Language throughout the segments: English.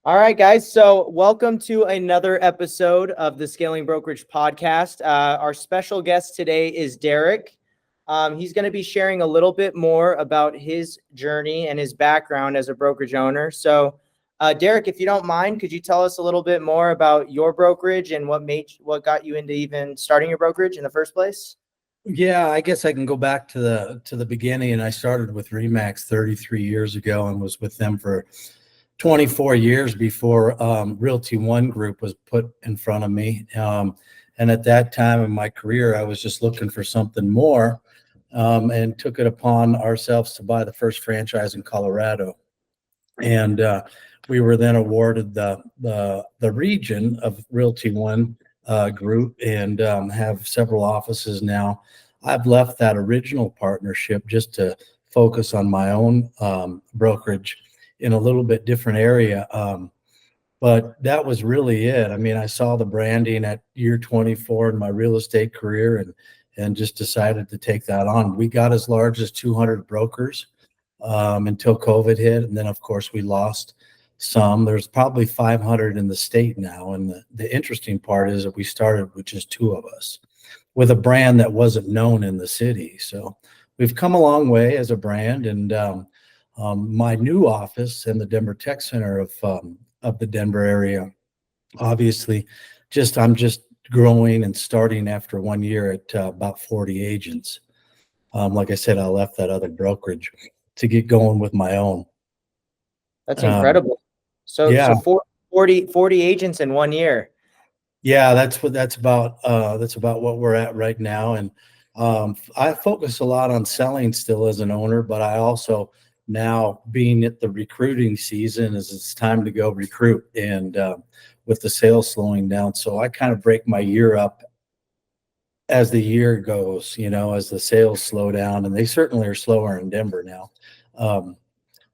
All right, guys. So welcome to another episode of the Scaling Brokerage Podcast. Our special guest today is Derek. He's going to be sharing a little bit more about his journey and his background as a brokerage owner. So, Derek, if you don't mind, could you tell us a little bit more about your brokerage and what got you into even starting your brokerage in the first place? Yeah, I guess I can go back to the beginning. And I started with Remax 33 years ago and was with them for 24 years before Realty One Group was put in front of me. And at that time in my career, I was just looking for something more, and took it upon ourselves to buy the first franchise in Colorado. And we were then awarded the region of Realty One Group, and have several offices now. I've left that original partnership just to focus on my own brokerage in a little bit different area. But that was really it. I mean, I saw the branding at year 24 in my real estate career, and just decided to take that on. We got as large as 200 brokers until COVID hit. And then, of course, we lost some. There's probably 500 in the state now. And the interesting part is that we started with just two of us with a brand that wasn't known in the city. So we've come a long way as a brand. And my new office in the Denver Tech Center of the Denver area, obviously, I'm just growing and starting after 1 year at about 40 agents. Like I said, I left that other brokerage to get going with my own. That's incredible. So, Yeah. 40 agents in 1 year. Yeah, that's about what we're at right now. And I focus a lot on selling still as an owner, but I also, now being at the recruiting season, is it's time to go recruit, and with the sales slowing down. So I kind of break my year up as the year goes, as the sales slow down, and they certainly are slower in Denver now.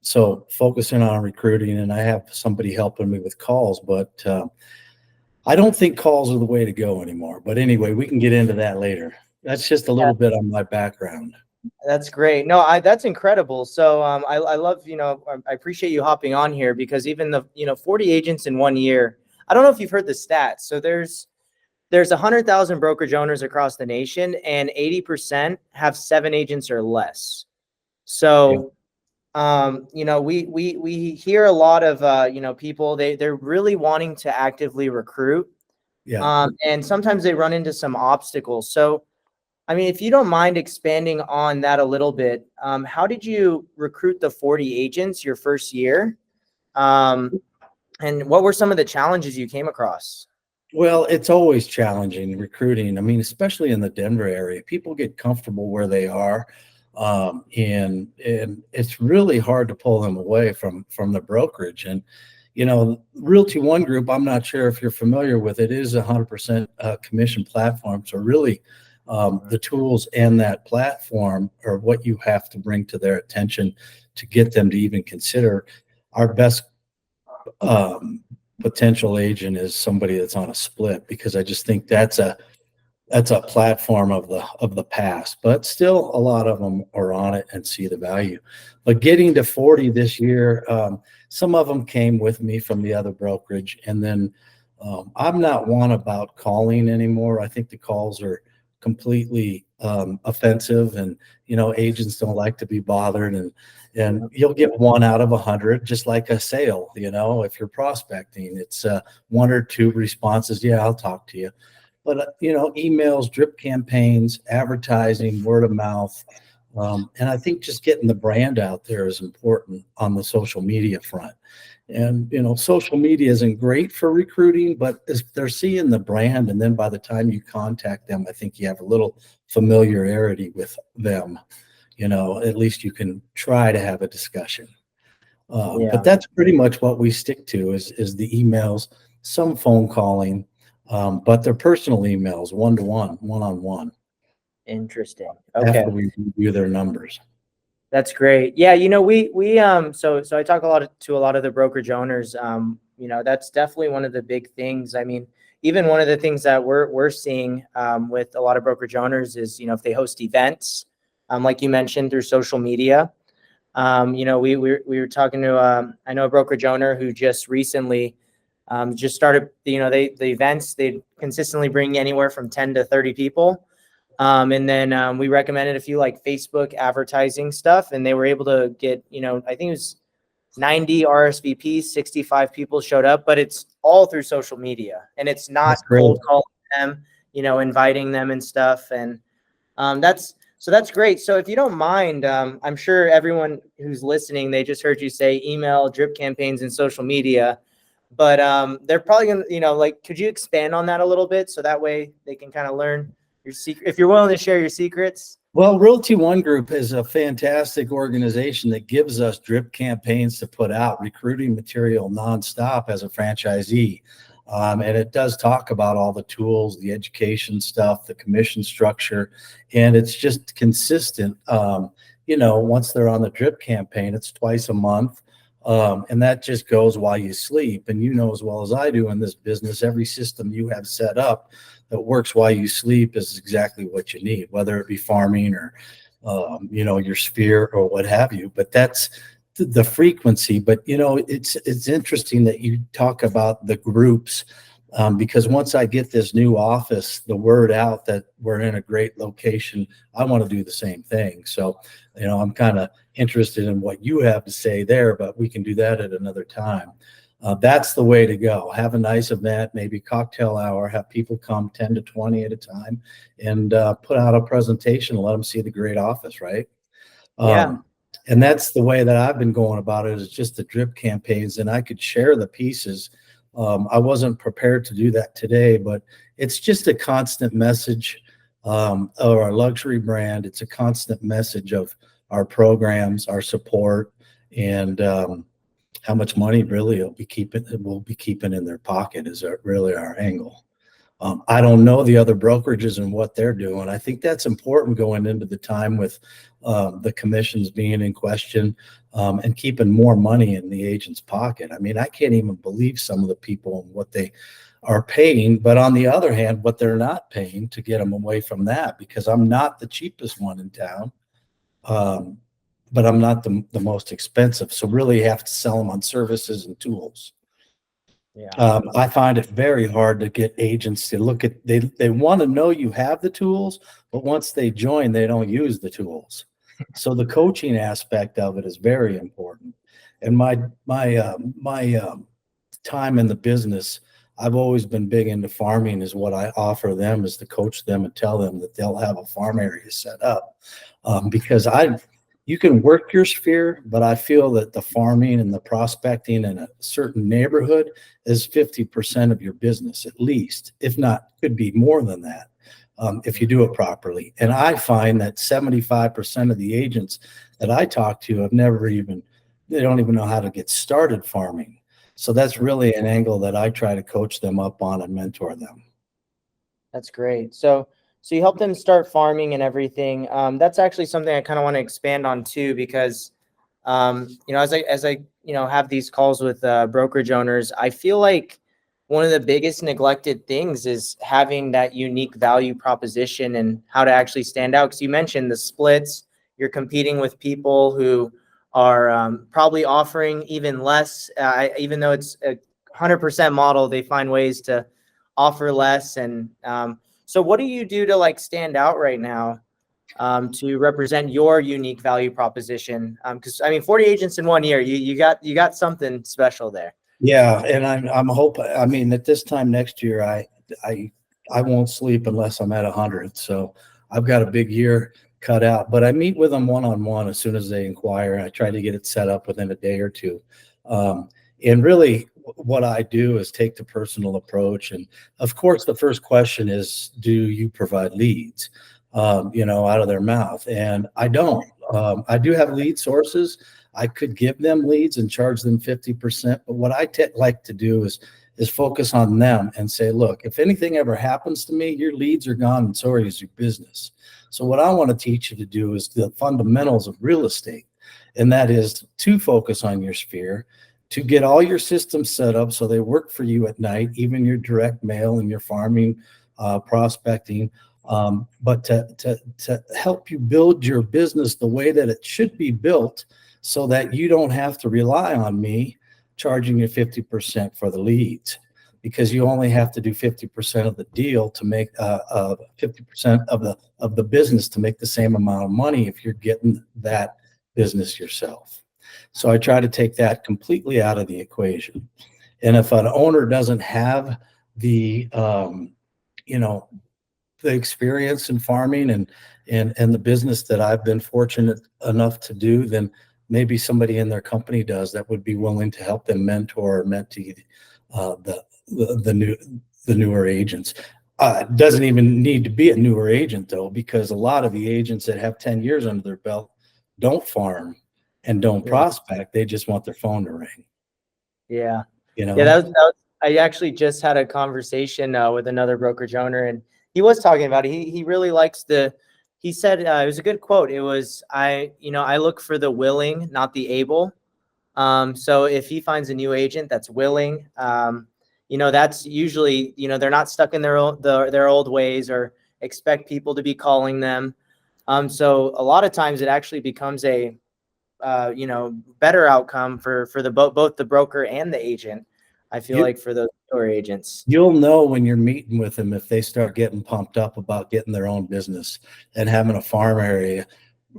So focusing on recruiting, and I have somebody helping me with calls, but I don't think calls are the way to go anymore. But anyway, we can get into that later. That's just a little bit on my background. That's great. No, that's incredible. So I love, I appreciate you hopping on here, because even the, 40 agents in 1 year, I don't know if you've heard the stats. So there's 100,000 brokerage owners across the nation, and 80% have 7 agents or less. So, we hear a lot of, people, they're really wanting to actively recruit. Yeah. And sometimes they run into some obstacles. So, I mean, if you don't mind expanding on that a little bit, how did you recruit the 40 agents your first year? And what were some of the challenges you came across? Well, it's always challenging recruiting. I mean, especially in the Denver area, people get comfortable where they are. And it's really hard to pull them away from the brokerage. And, Realty One Group, I'm not sure if you're familiar with it, is 100% commission platform. So really, the tools and that platform are what you have to bring to their attention to get them to even consider. Our best potential agent is somebody that's on a split, because I just think that's a platform of the past. But still, a lot of them are on it and see the value. But getting to 40 this year, some of them came with me from the other brokerage. And then I'm not one about calling anymore. I think the calls are completely offensive, and agents don't like to be bothered, and you'll get 1 out of 100, just like a sale. If you're prospecting, it's 1 or 2 responses. Yeah, I'll talk to you. But emails, drip campaigns, advertising, word of mouth, and I think just getting the brand out there is important on the social media front. And social media isn't great for recruiting, but if they're seeing the brand, and then by the time you contact them, I think you have a little familiarity with them. At least you can try to have a discussion. But that's pretty much what we stick to is the emails, some phone calling, but they're personal emails, one-to-one, one-on-one. Interesting. Okay. After we review their numbers. That's great. Yeah, so I talk to a lot of the brokerage owners. That's definitely one of the big things. I mean, even one of the things that we're seeing with a lot of brokerage owners is, if they host events, like you mentioned, through social media, We were talking to I know a brokerage owner who just recently just started. The events, they consistently bring anywhere from 10 to 30 people. And then we recommended a few like Facebook advertising stuff, and they were able to get, I think it was 90 RSVPs, 65 people showed up, but it's all through social media, and it's not That's great. cold calling them, inviting them and stuff. And that's great. So if you don't mind, I'm sure everyone who's listening, they just heard you say email, drip campaigns, and social media, but they're probably gonna, could you expand on that a little bit so that way they can kind of learn your secret, if you're willing to share your secrets? Well, Realty One Group is a fantastic organization that gives us drip campaigns to put out, recruiting material nonstop as a franchisee. And it does talk about all the tools, the education stuff, the commission structure, and it's just consistent. Once they're on the drip campaign, it's twice a month. And that just goes while you sleep. And as well as I do in this business, every system you have set up that works while you sleep is exactly what you need, whether it be farming or, your sphere or what have you. But that's the frequency. But, it's interesting that you talk about the groups, because once I get this new office, the word out that we're in a great location, I want to do the same thing. So, I'm kind of interested in what you have to say there, but we can do that at another time. That's the way to go. Have a nice event, maybe cocktail hour, have people come 10 to 20 at a time, and put out a presentation and let them see the great office, right? Yeah. And that's the way that I've been going about it, is just the drip campaigns, and I could share the pieces. I wasn't prepared to do that today, but it's just a constant message of our luxury brand. It's a constant message of our programs, our support, and how much money really we'll be keeping in their pocket is really our angle. I don't know the other brokerages and what they're doing. I think that's important going into the time with the commissions being in question, and keeping more money in the agent's pocket. I mean, I can't even believe some of the people and what they are paying, but on the other hand, what they're not paying to get them away from that, because I'm not the cheapest one in town. But I'm not the most expensive. So really you have to sell them on services and tools. Yeah. I find it very hard to get agents to look at, they want to know you have the tools, but once they join, they don't use the tools. So the coaching aspect of it is very important. And my time in the business, I've always been big into farming. Is what I offer them, is to coach them and tell them that they'll have a farm area set up. Because you can work your sphere, but I feel that the farming and the prospecting in a certain neighborhood is 50% of your business, at least. If not, could be more than that, if you do it properly. And I find that 75% of the agents that I talk to have they don't even know how to get started farming. So that's really an angle that I try to coach them up on and mentor them. That's great. So you help them start farming and everything. That's actually something I kind of want to expand on too, because, as I have these calls with brokerage owners, I feel like one of the biggest neglected things is having that unique value proposition and how to actually stand out. Because you mentioned the splits, you're competing with people who are probably offering even less, even though it's a 100% model, they find ways to offer less. And so what do you do to stand out right now, to represent your unique value proposition? Because 40 agents in 1 year, you got something special there. Yeah, and I'm hoping. I mean, at this time next year, I won't sleep unless I'm at 100. So I've got a big year cut out. But I meet with them one-on-one as soon as they inquire. I try to get it set up within a day or two. And really, what I do is take the personal approach. And of course, the first question is, do you provide leads, out of their mouth? And I don't. I do have lead sources. I could give them leads and charge them 50%. But what I like to do is focus on them and say, look, if anything ever happens to me, your leads are gone and so is your business. So what I want to teach you to do is the fundamentals of real estate. And that is to focus on your sphere, to get all your systems set up so they work for you at night, even your direct mail and your farming, prospecting, but to help you build your business the way that it should be built, so that you don't have to rely on me charging you 50% for the leads, because you only have to do 50% of the deal to make 50% of the business to make the same amount of money if you're getting that business yourself. So I try to take that completely out of the equation. And if an owner doesn't have the you know, the experience in farming and the business that I've been fortunate enough to do, then maybe somebody in their company does that would be willing to help them mentor or mentee the newer agents. Doesn't even need to be a newer agent though, because a lot of the agents that have 10 years under their belt don't farm and don't prospect. They just want their phone to ring. Yeah. You know? Yeah, I actually just had a conversation with another brokerage owner, and he was talking about it. He really likes he said, it was a good quote. It was, I look for the willing, not the able. So if he finds a new agent that's willing, that's usually, they're not stuck in their old ways or expect people to be calling them. So a lot of times it actually becomes a, better outcome for both the broker and the agent. I feel like for those newer agents, you'll know when you're meeting with them if they start getting pumped up about getting their own business and having a farm area,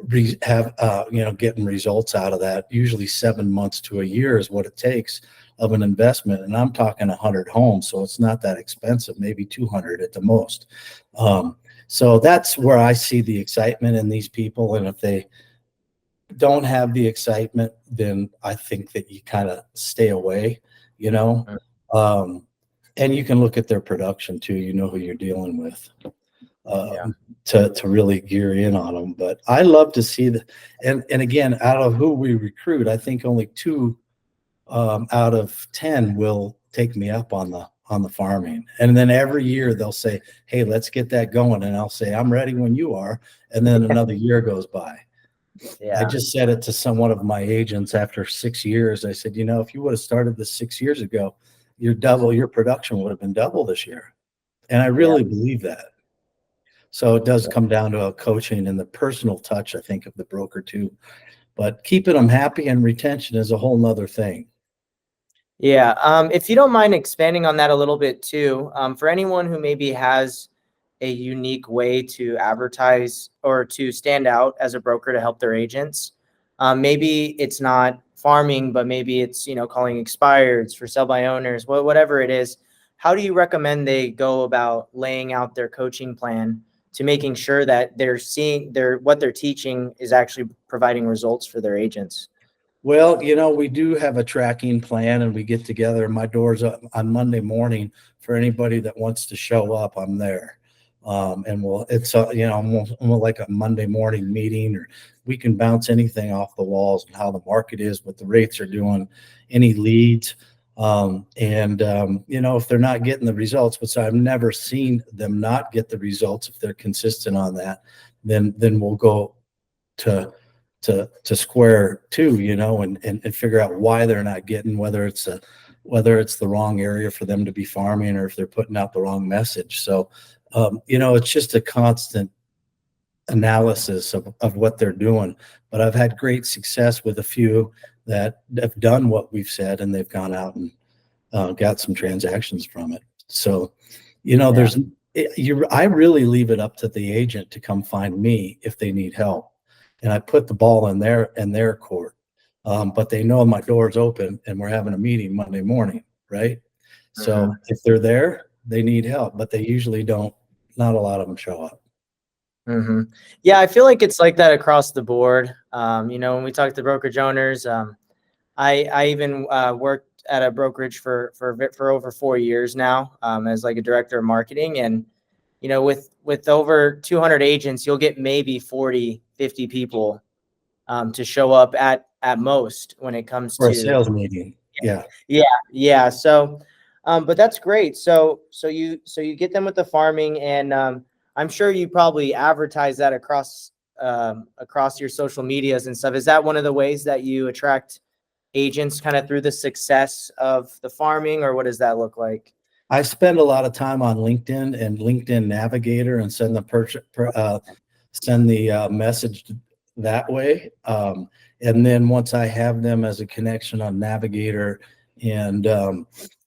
getting results out of that. Usually 7 months to a year is what it takes of an investment, and I'm talking 100 homes, so it's not that expensive, maybe 200 at the most. So that's where I see the excitement in these people, and if they don't have the excitement, then I think that you kind of stay away, and you can look at their production too. You know who you're dealing with, to really gear in on them. But I love to see and again, out of who we recruit, I think only 2 out of 10 will take me up on the farming. And then every year they'll say, hey, let's get that going. And I'll say, I'm ready when you are. And then another year goes by. Yeah. I just said it to one of my agents after 6 years. I said, if you would have started this 6 years ago, your production would have been double this year. And I really believe that. So it does come down to a coaching and the personal touch, I think, of the broker too. But keeping them happy and retention is a whole nother thing. Yeah. If you don't mind expanding on that a little bit too, for anyone who maybe has a unique way to advertise or to stand out as a broker to help their agents. Maybe it's not farming, but maybe it's, calling expireds for sell by owners, whatever it is. How do you recommend they go about laying out their coaching plan to making sure that they're seeing what they're teaching is actually providing results for their agents? Well, we do have a tracking plan, and we get together. My door's up on Monday morning for anybody that wants to show up. I'm there. And it's like a Monday morning meeting, or we can bounce anything off the walls and how the market is, what the rates are doing, any leads. If they're not getting the results, which I've never seen them not get the results, if they're consistent on that, then we'll go to square two, and figure out why they're not getting, whether it's the wrong area for them to be farming, or if they're putting out the wrong message. So, it's just a constant analysis of what they're doing. But I've had great success with a few that have done what we've said, and they've gone out and got some transactions from it. So, I really leave it up to the agent to come find me if they need help. And I put the ball in their court. But they know my door's open and we're having a meeting Monday morning, right? So if they're there, they need help, but they usually don't. Not a lot of them show up. Yeah, I feel like it's like that across the board. When we talk to brokerage owners, I even worked at a brokerage for over 4 years now, as like a director of marketing. And, with over 200 agents, you'll get maybe 40, 50 people to show up at most when it comes to a to sales meeting. Yeah. So, but that's great. So you get them with the farming, and I'm sure you probably advertise that across your social medias and stuff. Is that one of the ways that you attract agents kind of through the success of the farming, or what does that look like? I spend a lot of time on LinkedIn and LinkedIn Navigator, and send the message that way. And then once I have them as a connection on Navigator, and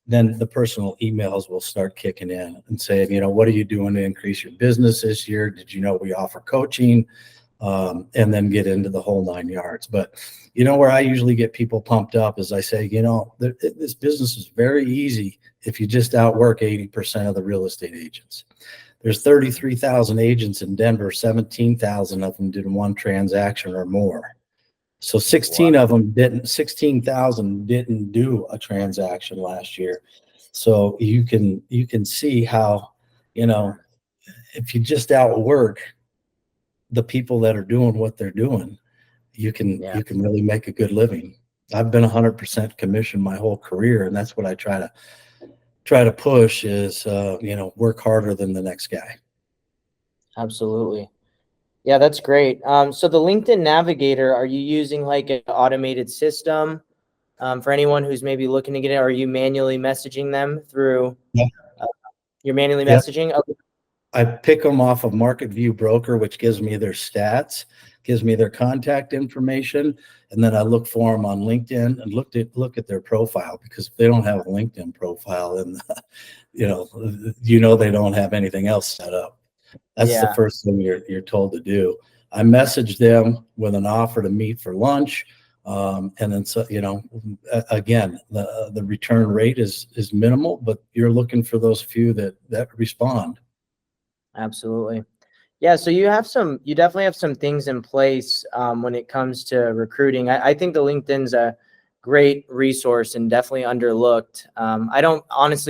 then the personal emails will start kicking in and saying, what are you doing to increase your business this year? Did you know we offer coaching? And then get into the whole 9 yards. But where I usually get people pumped up is I say, this business is very easy if you just outwork 80% of the real estate agents. There's 33,000 agents in Denver, 17,000 of them did one transaction or more. So 16,000 didn't do a transaction last year. So you can see how, if you just outwork the people that are doing what they're doing, you can really make a good living. I've been 100% commission my whole career, and that's what I try to push is, work harder than the next guy. Absolutely. Yeah, that's great. So the LinkedIn Navigator, are you using like an automated system for anyone who's maybe looking to get it? Or are you manually messaging them through? You're manually messaging? Okay. I pick them off of Market View Broker, which gives me their stats, gives me their contact information, and then I look for them on LinkedIn and look at their profile, because if they don't have a LinkedIn profile, then they don't have anything else set up. That's the first thing you're told to do. I message them with an offer to meet for lunch. And then, again, the return rate is minimal, but you're looking for those few that respond. Absolutely. Yeah. So you definitely have some things in place when it comes to recruiting. I think the LinkedIn's a great resource and definitely underlooked.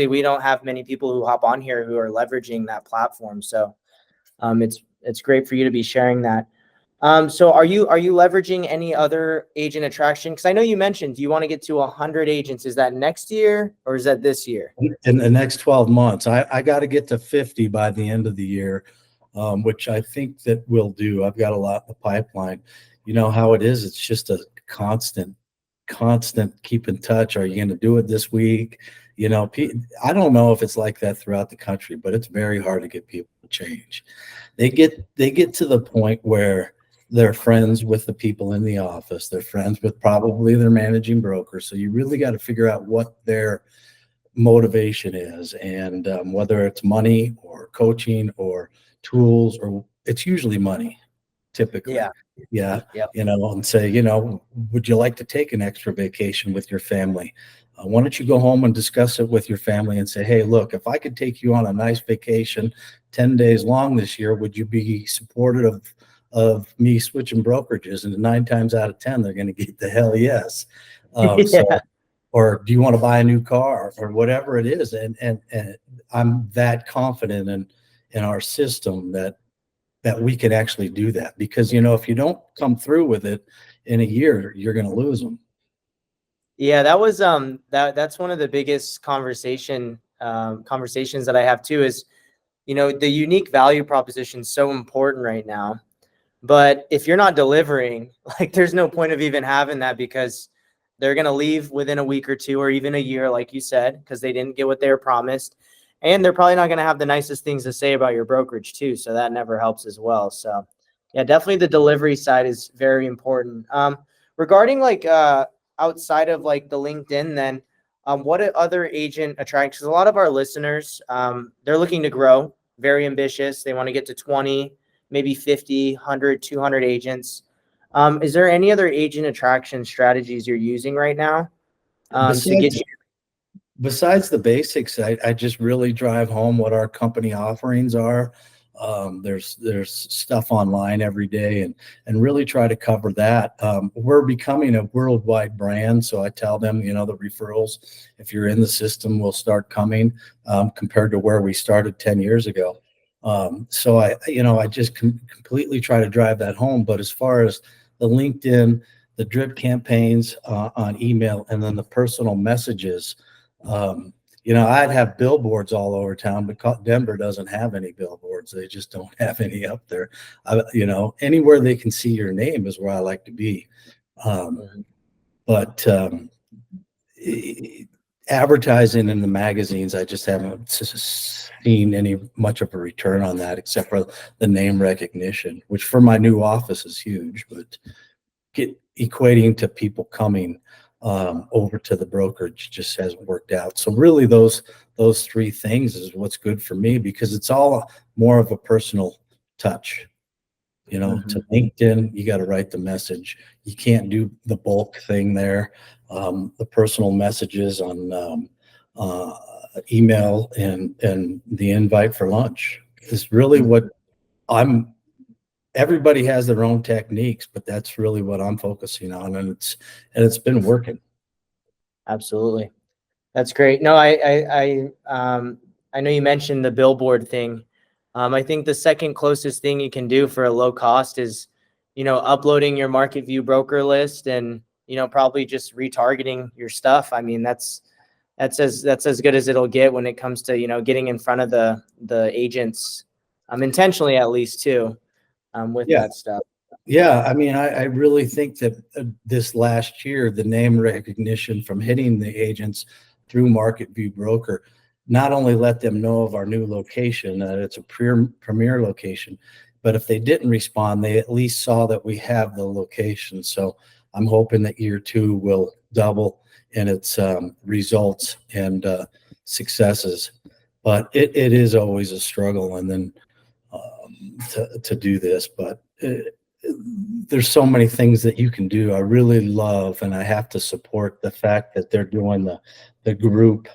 We don't have many people who hop on here who are leveraging that platform. So it's great for you to be sharing that. So are you leveraging any other agent attraction? Because I know you mentioned you want to get to 100 agents. Is that next year or is that this year? In the next 12 months. I got to get to 50 by the end of the year, which I think that we'll do. I've got a lot in the pipeline. You know how it is. It's just a constant keep in touch. Are you going to do it this week? I don't know if it's like that throughout the country, but it's very hard to get people to change. They get to the point where they're friends with the people in the office. They're friends with probably their managing broker. So you really got to figure out what their motivation is, and whether it's money or coaching or tools, or it's usually money, typically. Yeah. And say, would you like to take an extra vacation with your family? Why don't you go home and discuss it with your family and say, hey, look, if I could take you on a nice vacation 10 days long this year, would you be supportive of me switching brokerages? And 9 times out of 10, they're going to get the hell yes. Or do you want to buy a new car, or whatever it is? And I'm that confident in our system that we can actually do that, because, if you don't come through with it in a year, you're going to lose them. Yeah, that was that's one of the biggest conversations that I have too, is, the unique value proposition is so important right now. But if you're not delivering, like, there's no point of even having that, because they're going to leave within a week or two, or even a year, like you said, because they didn't get what they were promised. And they're probably not going to have the nicest things to say about your brokerage too. So that never helps as well. So yeah, definitely the delivery side is very important. Regarding like outside of like the LinkedIn, then what other agent attracts? Because a lot of our listeners, they're looking to grow, very ambitious. They want to get to 20, maybe 50, 100, 200 agents. Is there any other agent attraction strategies you're using right now to get you? Besides the basics, I just really drive home what our company offerings are. There's stuff online every day, and really try to cover that. We're becoming a worldwide brand, so I tell them, the referrals, if you're in the system, will start coming, compared to where we started 10 years ago. So I just completely try to drive that home. But as far as the LinkedIn, the drip campaigns on email, and then the personal messages, I'd have billboards all over town, but Denver doesn't have any billboards. They just don't have any up there. Anywhere they can see your name is where I like to be. But advertising in the magazines, I just haven't seen any much of a return on that, except for the name recognition, which for my new office is huge, but equating to people coming over to the brokerage just hasn't worked out. So really those three things is what's good for me, because it's all more of a personal touch. You know, to LinkedIn, you got to write the message. You can't do the bulk thing there. The personal messages on email and the invite for lunch is really what everybody has their own techniques, but that's really what I'm focusing on, and it's been working. Absolutely. That's great. No, I know you mentioned the billboard thing. I think the second closest thing you can do for a low cost is, uploading your market view broker list and, probably just retargeting your stuff. I mean, that's as good as it'll get when it comes to, getting in front of the agents, intentionally at least too, with that stuff. Yeah, I mean, I really think that this last year, the name recognition from hitting the agents through Market View Broker not only let them know of our new location, that it's a premier location, but if they didn't respond, they at least saw that we have the location. So I'm hoping that year 2 will double in its results and successes. But it is always a struggle, and then to do this, but there's so many things that you can do. I really love, and I have to support the fact that they're doing the group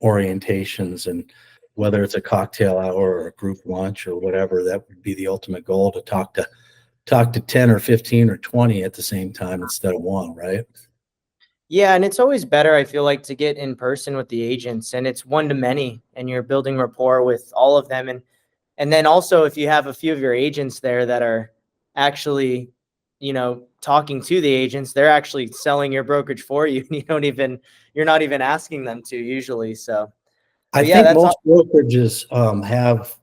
orientations, and whether it's a cocktail hour or a group lunch or whatever, that would be the ultimate goal, to talk to 10 or 15 or 20 at the same time instead of one, right? Yeah, and it's always better, I feel like, to get in person with the agents, and it's one to many, and you're building rapport with all of them. And then also, if you have a few of your agents there that are actually, talking to the agents, they're actually selling your brokerage for you. And you're not even asking them to usually. So I think most brokerages have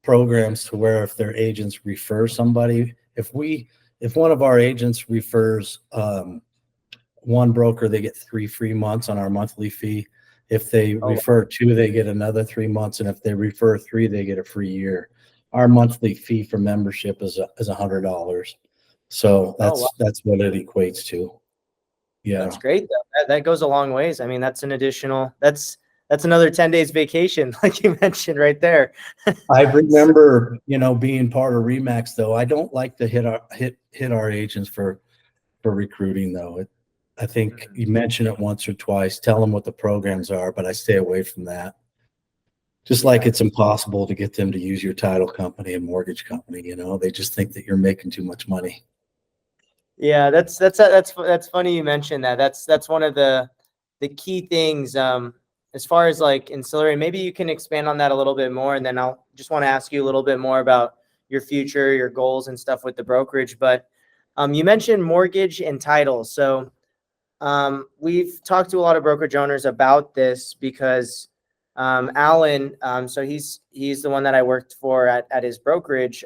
programs to where if their agents refer somebody, if one of our agents refers one broker, they get 3 free months on our monthly fee. If they refer 2, they get another 3 months, and if they refer 3, they get a free year. Our monthly fee for membership is $100. So that's what it equates to. Yeah, that's great though. That goes a long ways. I mean, that's another 10 days vacation, like you mentioned right there. I remember, being part of Remax, though. I don't like to hit our agents for recruiting, though. I think you mention it once or twice, tell them what the programs are, but I stay away from that. Just like it's impossible to get them to use your title company and mortgage company. They just think that you're making too much money. Yeah, that's funny you mentioned that. That's one of the key things, as far as like ancillary. Maybe you can expand on that a little bit more, and then I'll just want to ask you a little bit more about your future, your goals and stuff with the brokerage. But you mentioned mortgage and title. So we've talked to a lot of brokerage owners about this because Alan, so he's the one that I worked for at his brokerage.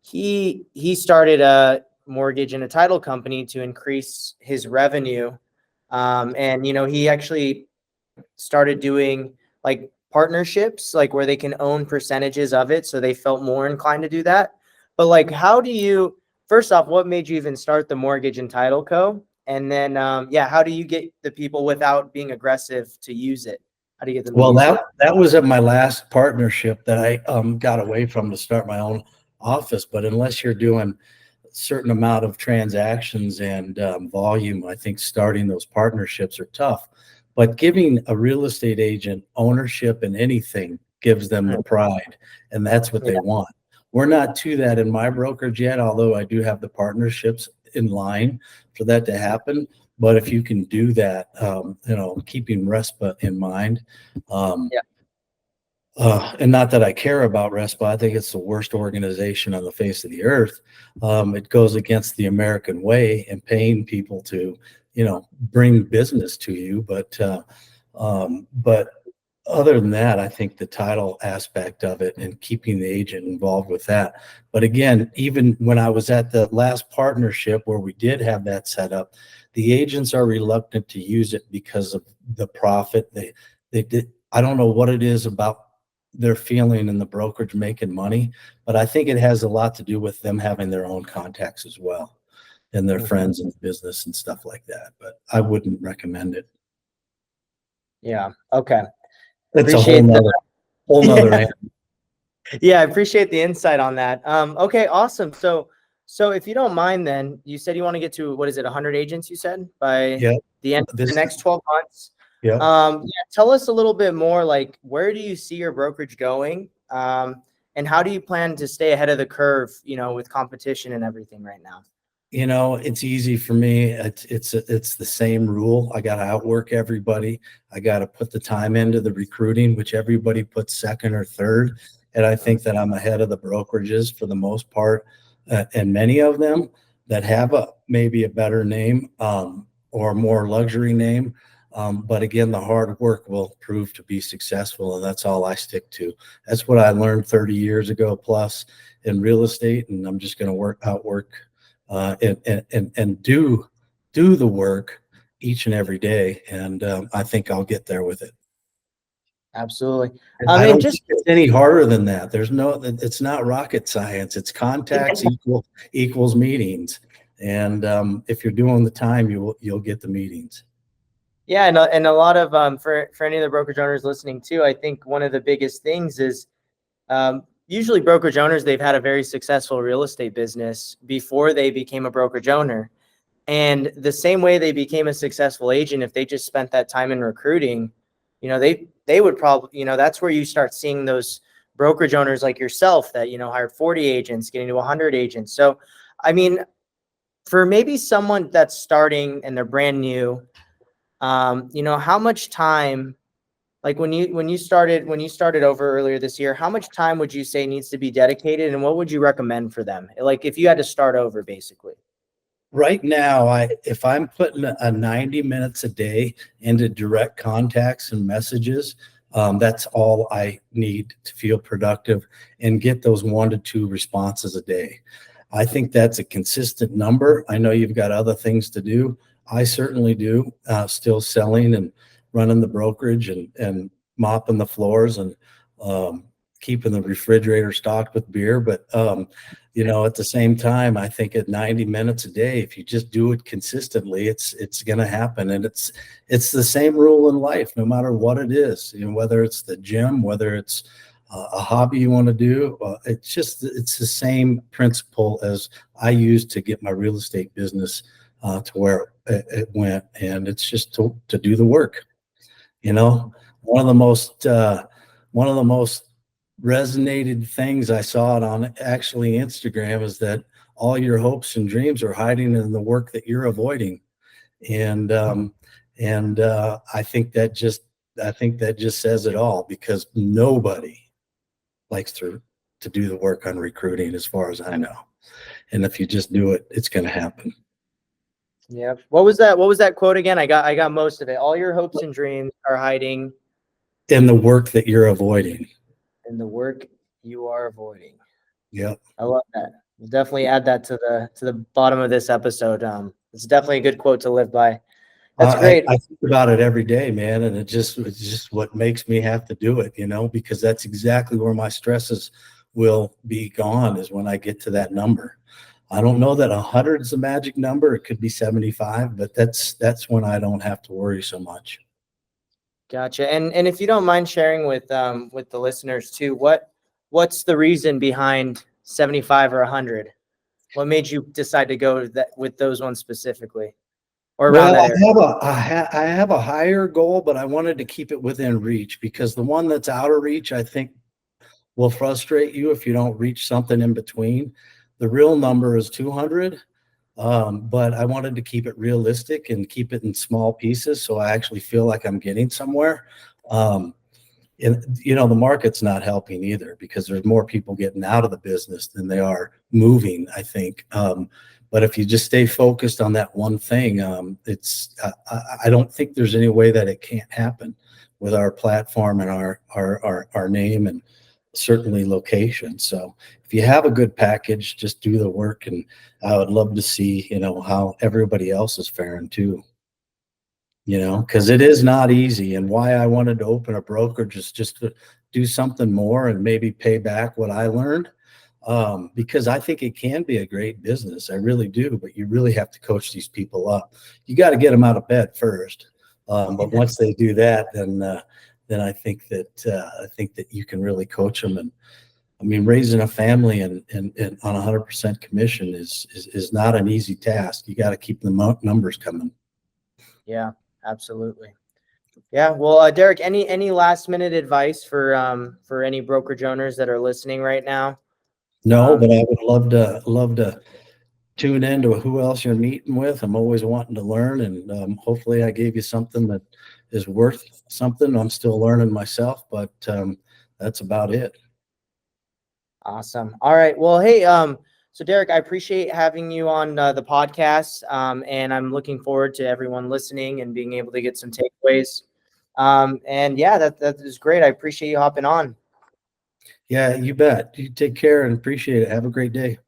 He started a mortgage and a title company to increase his revenue. And, he actually started doing like partnerships, like where they can own percentages of it. So they felt more inclined to do that. But like, first off, what made you even start the Mortgage and Title Co? And then, how do you get the people without being aggressive to use it? How do you get them? Well, that was at my last partnership that I got away from to start my own office. But unless you're doing a certain amount of transactions and volume, I think starting those partnerships are tough. But giving a real estate agent ownership in anything gives them the pride, and that's what they want. We're not to that in my brokerage yet, although I do have the partnerships in line for that to happen. But if you can do that, keeping RESPA in mind, and not that I care about RESPA, I think it's the worst organization on the face of the earth. It goes against the American way and paying people to, bring business to you. But other than that, I think the title aspect of it and keeping the agent involved with that. But again, even when I was at the last partnership where we did have that set up, The agents are reluctant to use it because of the profit. I don't know what it is about their feeling in the brokerage making money, but I think it has a lot to do with them having their own contacts as well and their friends in the business and stuff like that. But I wouldn't recommend it. Yeah. Okay. It's a Appreciate whole nother Yeah. animal. Yeah, I appreciate the insight on that. Okay, awesome. So if you don't mind, then you said you want to get to, what is it, 100 agents, you said, by Yeah. the end of the This, next 12 months? yeah. Yeah, tell us a little bit more, like, where do you see your brokerage going? And how do you plan to stay ahead of the curve, with competition and everything right now? It's easy for me. It's the same rule. I got to outwork everybody. I got to put the time into the recruiting, which everybody puts second or third. And I think that I'm ahead of the brokerages for the most part, and many of them that have maybe a better name, or a more luxury name. But again, the hard work will prove to be successful, and that's all I stick to. That's what I learned 30 years ago plus in real estate, and I'm just going to outwork and do the work each and every day. And I think I'll get there with it. Absolutely. I And don't just think it's any harder than that. It's not rocket science. It's contacts equals meetings. And if you're doing the time, you'll get the meetings. Yeah, and a lot of for any of the brokerage owners listening too, I think one of the biggest things is usually brokerage owners, they've had a very successful real estate business before they became a brokerage owner. And the same way they became a successful agent, if they just spent that time in recruiting, they would probably, that's where you start seeing those brokerage owners like yourself that, hired 40 agents, getting to 100 agents. So, I mean, for maybe someone that's starting and they're brand new, how much time, like when you started over earlier this year, how much time would you say needs to be dedicated, and what would you recommend for them? Like if you had to start over, basically. Right now, if I'm putting a 90 minutes a day into direct contacts and messages, that's all I need to feel productive and get those 1 to 2 responses a day. I think that's a consistent number. I know you've got other things to do. I certainly do, still selling and running the brokerage and mopping the floors and keeping the refrigerator stocked with beer. But at the same time, I think at 90 minutes a day, if you just do it consistently, it's going to happen. And it's the same rule in life, no matter what it is, whether it's the gym, whether it's a hobby you want to do. It's the same principle as I used to get my real estate business to where it went. And it's just to do the work. One of the most resonated things I saw it on actually Instagram is that all your hopes and dreams are hiding in the work that you're avoiding. And I think that just says it all, because nobody likes to do the work on recruiting, as far as I know. And if you just do it, it's going to happen. Yeah. What was that quote again? I got most of it. All your hopes and dreams are hiding in the work that you're avoiding. In the work you are avoiding. Yep. I love that. We'll definitely add that to the bottom of this episode. It's definitely a good quote to live by. That's great. I think about it every day, man, and it's just what makes me have to do it, because that's exactly where my stresses will be gone, is when I get to that number. I don't know that 100 is the magic number. It could be 75, but that's when I don't have to worry so much. Gotcha. And if you don't mind sharing with the listeners too, what's the reason behind 75 or 100? What made you decide to go with those ones specifically? Or around that area? I have a higher goal, but I wanted to keep it within reach, because the one that's out of reach, I think, will frustrate you if you don't reach something in between. The real number is 200, but I wanted to keep it realistic and keep it in small pieces, so I actually feel like I'm getting somewhere. The market's not helping either, because there's more people getting out of the business than they are moving, I think. But if you just stay focused on that one thing, I don't think there's any way that it can't happen with our platform and our name and certainly location. So if you have a good package, just do the work. And I would love to see, how everybody else is faring too, because it is not easy. And why I wanted to open a brokerage is just to do something more and maybe pay back what I learned. Because I think it can be a great business. I really do, but you really have to coach these people up. You got to get them out of bed first. But once they do that, then I think that you can really coach them. And I mean, raising a family and on 100% commission is not an easy task. You got to keep the numbers coming. Yeah, absolutely. Yeah. Well, Derek, any last minute advice for any brokerage owners that are listening right now? No, but I would love to tune in to who else you're meeting with. I'm always wanting to learn, and hopefully I gave you something that is worth something. I'm still learning myself, but that's about it. Awesome. All right. Well, hey, so Derek, I appreciate having you on the podcast, and I'm looking forward to everyone listening and being able to get some takeaways. And yeah, that is great. I appreciate you hopping on. Yeah, you bet. You take care and appreciate it. Have a great day.